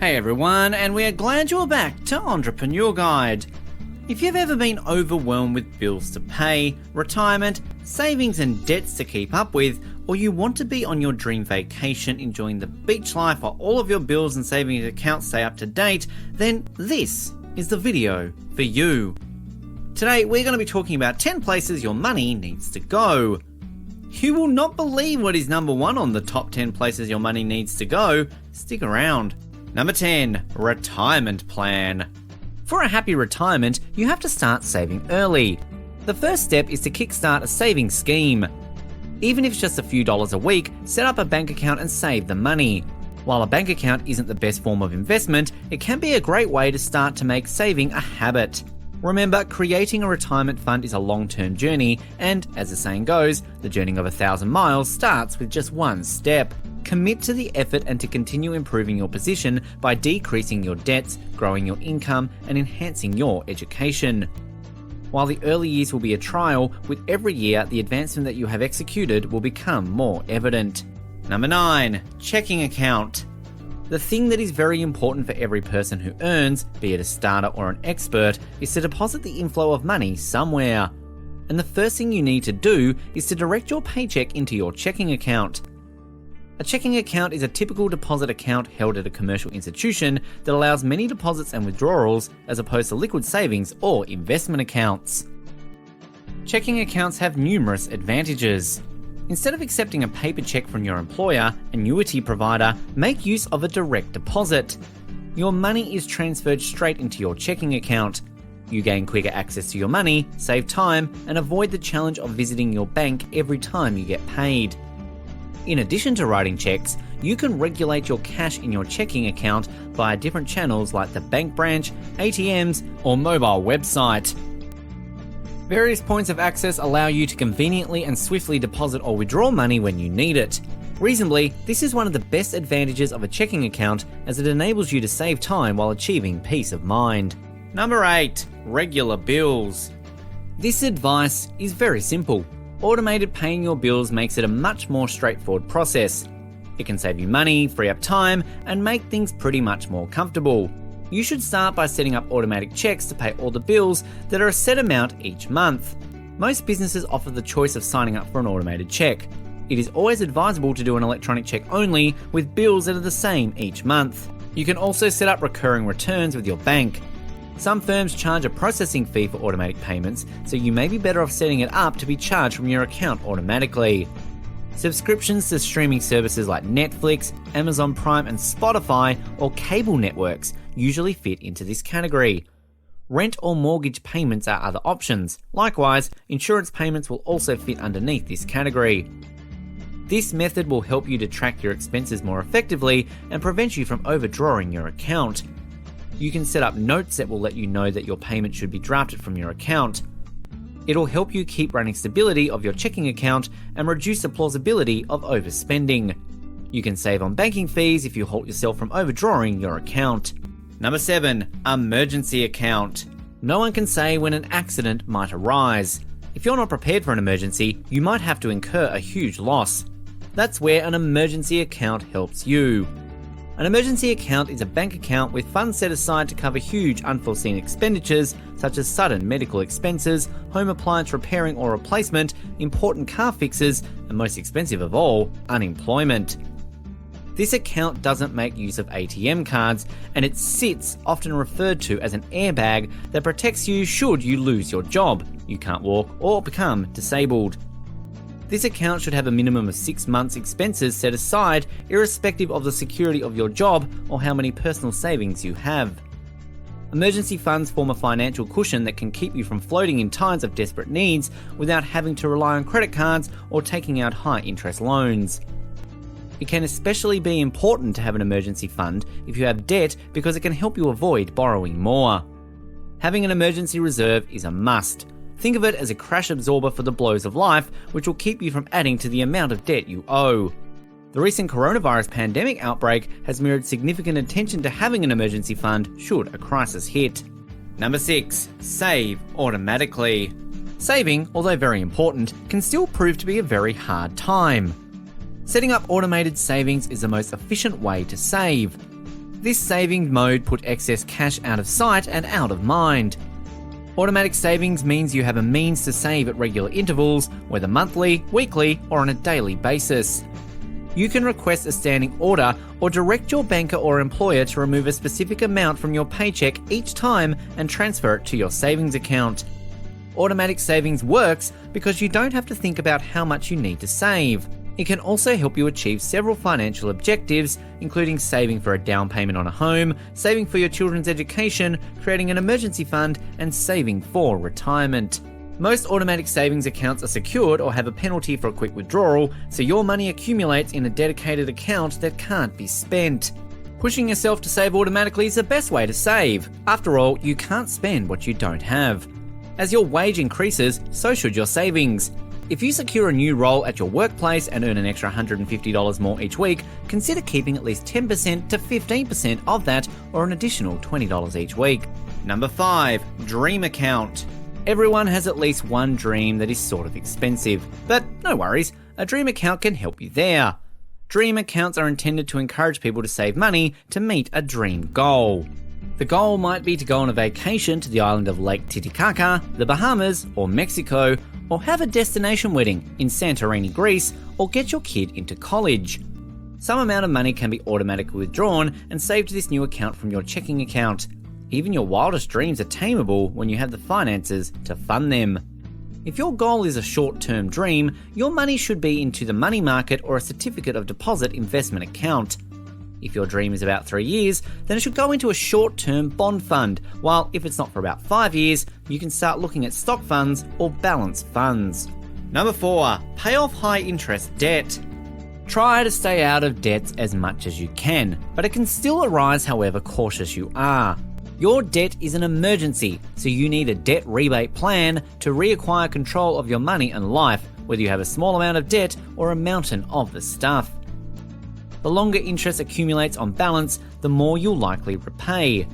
Hey everyone, and we are glad you're back to Entrepreneur Guide. If you've ever been overwhelmed with bills to pay, retirement, savings and debts to keep up with, or you want to be on your dream vacation enjoying the beach life while all of your bills and savings accounts stay up to date, then this is the video for you. Today we're going to be talking about 10 places your money needs to go. You will not believe what is number 1 on the top 10 places your money needs to go. Stick around. Number 10, retirement plan. For a happy retirement, you have to start saving early. The first step is to kickstart a savings scheme. Even if it's just a few dollars a week, set up a bank account and save the money. While a bank account isn't the best form of investment, it can be a great way to start to make saving a habit. Remember, creating a retirement fund is a long-term journey, and as the saying goes, the journey of 1,000 miles starts with just one step. Commit to the effort and to continue improving your position by decreasing your debts, growing your income, and enhancing your education. While the early years will be a trial, with every year the advancement that you have executed will become more evident. Number 9, checking account. The thing that is very important for every person who earns, be it a starter or an expert, is to deposit the inflow of money somewhere. And the first thing you need to do is to direct your paycheck into your checking account. A checking account is a typical deposit account held at a commercial institution that allows many deposits and withdrawals as opposed to liquid savings or investment accounts. Checking accounts have numerous advantages. Instead of accepting a paper check from your employer, annuity provider, make use of a direct deposit. Your money is transferred straight into your checking account. You gain quicker access to your money, save time, and avoid the challenge of visiting your bank every time you get paid. In addition to writing checks, you can regulate your cash in your checking account via different channels like the bank branch, ATMs, or mobile website. Various points of access allow you to conveniently and swiftly deposit or withdraw money when you need it. Reasonably, this is one of the best advantages of a checking account as it enables you to save time while achieving peace of mind. Number 8, regular bills. This advice is very simple. Automated paying your bills makes it a much more straightforward process. It can save you money, free up time, and make things pretty much more comfortable. You should start by setting up automatic checks to pay all the bills that are a set amount each month. Most businesses offer the choice of signing up for an automated check. It is always advisable to do an electronic check only with bills that are the same each month. You can also set up recurring returns with your bank. Some firms charge a processing fee for automatic payments, so you may be better off setting it up to be charged from your account automatically. Subscriptions to streaming services like Netflix, Amazon Prime and Spotify or cable networks usually fit into this category. Rent or mortgage payments are other options. Likewise, insurance payments will also fit underneath this category. This method will help you to track your expenses more effectively and prevent you from overdrawing your account. You can set up notes that will let you know that your payment should be drafted from your account. It'll help you keep running stability of your checking account and reduce the plausibility of overspending. You can save on banking fees if you halt yourself from overdrawing your account. Number 7, emergency account. No one can say when an accident might arise. If you're not prepared for an emergency, you might have to incur a huge loss. That's where an emergency account helps you. An emergency account is a bank account with funds set aside to cover huge unforeseen expenditures such as sudden medical expenses, home appliance repairing or replacement, important car fixes, and most expensive of all, unemployment. This account doesn't make use of ATM cards, and it sits, often referred to as an airbag, that protects you should you lose your job, you can't walk, or become disabled. This account should have a minimum of 6 months' expenses set aside, irrespective of the security of your job or how many personal savings you have. Emergency funds form a financial cushion that can keep you from floating in times of desperate needs without having to rely on credit cards or taking out high-interest loans. It can especially be important to have an emergency fund if you have debt because it can help you avoid borrowing more. Having an emergency reserve is a must. Think of it as a crash absorber for the blows of life, which will keep you from adding to the amount of debt you owe. The recent coronavirus pandemic outbreak has mirrored significant attention to having an emergency fund should a crisis hit. Number 6, save automatically. Saving, although very important, can still prove to be a very hard time. Setting up automated savings is the most efficient way to save. This saving mode puts excess cash out of sight and out of mind. Automatic savings means you have a means to save at regular intervals, whether monthly, weekly, or on a daily basis. You can request a standing order or direct your banker or employer to remove a specific amount from your paycheck each time and transfer it to your savings account. Automatic savings works because you don't have to think about how much you need to save. It can also help you achieve several financial objectives, including saving for a down payment on a home, saving for your children's education, creating an emergency fund, and saving for retirement. Most automatic savings accounts are secured or have a penalty for a quick withdrawal, so your money accumulates in a dedicated account that can't be spent. Pushing yourself to save automatically is the best way to save. After all, you can't spend what you don't have. As your wage increases, so should your savings. If you secure a new role at your workplace and earn an extra $150 more each week, consider keeping at least 10% to 15% of that, or an additional $20 each week. Number 5, Dream Account. Everyone has at least one dream that is sort of expensive, but no worries, a dream account can help you there. Dream accounts are intended to encourage people to save money to meet a dream goal. The goal might be to go on a vacation to the island of Lake Titicaca, the Bahamas, or Mexico, or have a destination wedding in Santorini, Greece, or get your kid into college. Some amount of money can be automatically withdrawn and saved to this new account from your checking account. Even your wildest dreams are tameable when you have the finances to fund them. If your goal is a short-term dream, your money should be into the money market or a certificate of deposit investment account. If your dream is about 3 years, then it should go into a short-term bond fund, while if it's not for about 5 years, you can start looking at stock funds or balanced funds. Number 4, pay off high-interest debt. Try to stay out of debts as much as you can, but it can still arise however cautious you are. Your debt is an emergency, so you need a debt rebate plan to reacquire control of your money and life, whether you have a small amount of debt or a mountain of the stuff. The longer interest accumulates on balance, the more you'll likely repay.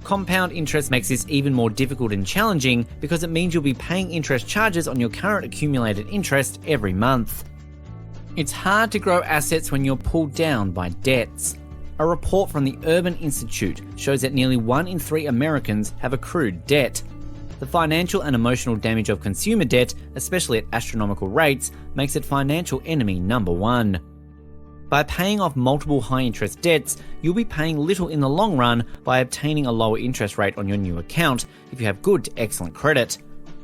Compound interest makes this even more difficult and challenging because it means you'll be paying interest charges on your current accumulated interest every month. It's hard to grow assets when you're pulled down by debts. A report from the Urban Institute shows that nearly 1 in 3 Americans have accrued debt. The financial and emotional damage of consumer debt, especially at astronomical rates, makes it financial enemy number 1. By paying off multiple high-interest debts, you'll be paying little in the long run by obtaining a lower interest rate on your new account if you have good to excellent credit.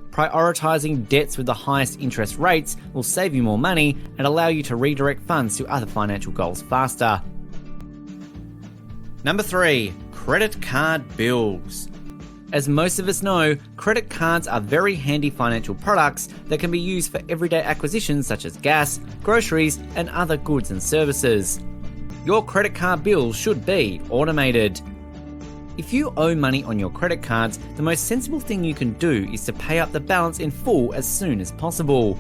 Prioritizing debts with the highest interest rates will save you more money and allow you to redirect funds to other financial goals faster. Number 3, credit card bills. As most of us know, credit cards are very handy financial products that can be used for everyday acquisitions such as gas, groceries, and other goods and services. Your credit card bills should be automated. If you owe money on your credit cards, the most sensible thing you can do is to pay up the balance in full as soon as possible.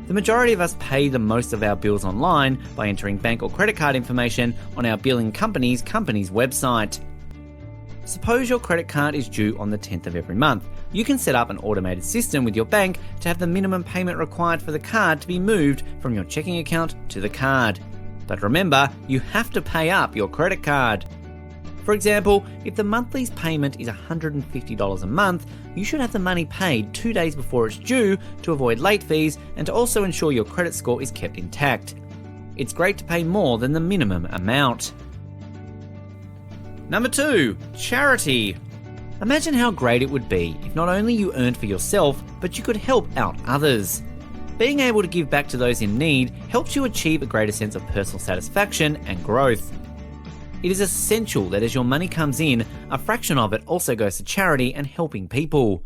The majority of us pay the most of our bills online by entering bank or credit card information on our billing company's website. Suppose your credit card is due on the 10th of every month. You can set up an automated system with your bank to have the minimum payment required for the card to be moved from your checking account to the card. But remember, you have to pay up your credit card. For example, if the monthly payment is $150 a month, you should have the money paid 2 days before it's due to avoid late fees and to also ensure your credit score is kept intact. It's great to pay more than the minimum amount. Number 2, charity. Imagine how great it would be if not only you earned for yourself, but you could help out others. Being able to give back to those in need helps you achieve a greater sense of personal satisfaction and growth. It is essential that as your money comes in, a fraction of it also goes to charity and helping people.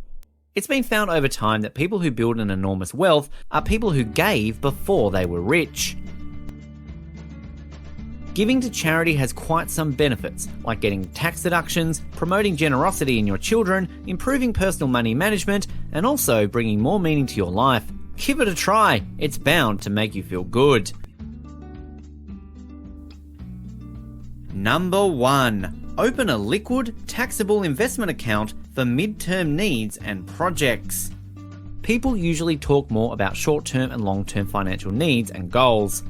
It's been found over time that people who build an enormous wealth are people who gave before they were rich. Giving to charity has quite some benefits, like getting tax deductions, promoting generosity in your children, improving personal money management, and also bringing more meaning to your life. Give it a try, it's bound to make you feel good. Number 1, open a liquid, taxable investment account for mid-term needs and projects. People usually talk more about short-term and long-term financial needs and goals.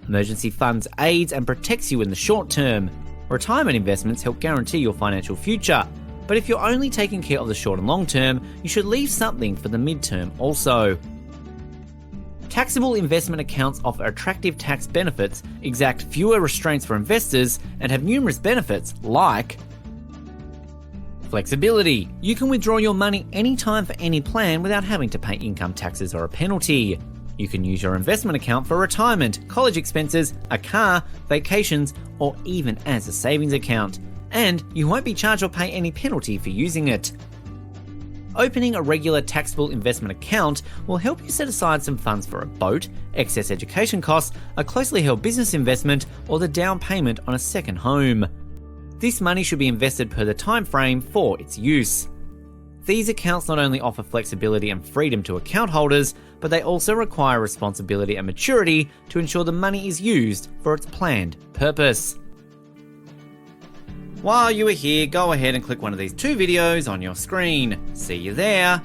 Emergency funds aids and protects you in the short term. Retirement investments help guarantee your financial future, but if you're only taking care of the short and long term, you should leave something for the midterm also. Taxable investment accounts offer attractive tax benefits, exact fewer restraints for investors, and have numerous benefits like flexibility. You can withdraw your money anytime for any plan without having to pay income taxes or a penalty. You can use your investment account for retirement, college expenses, a car, vacations, or even as a savings account. And you won't be charged or pay any penalty for using it. Opening a regular taxable investment account will help you set aside some funds for a boat, excess education costs, a closely held business investment, or the down payment on a second home. This money should be invested per the time frame for its use. These accounts not only offer flexibility and freedom to account holders, but they also require responsibility and maturity to ensure the money is used for its planned purpose. While you are here, go ahead and click one of these 2 videos on your screen. See you there.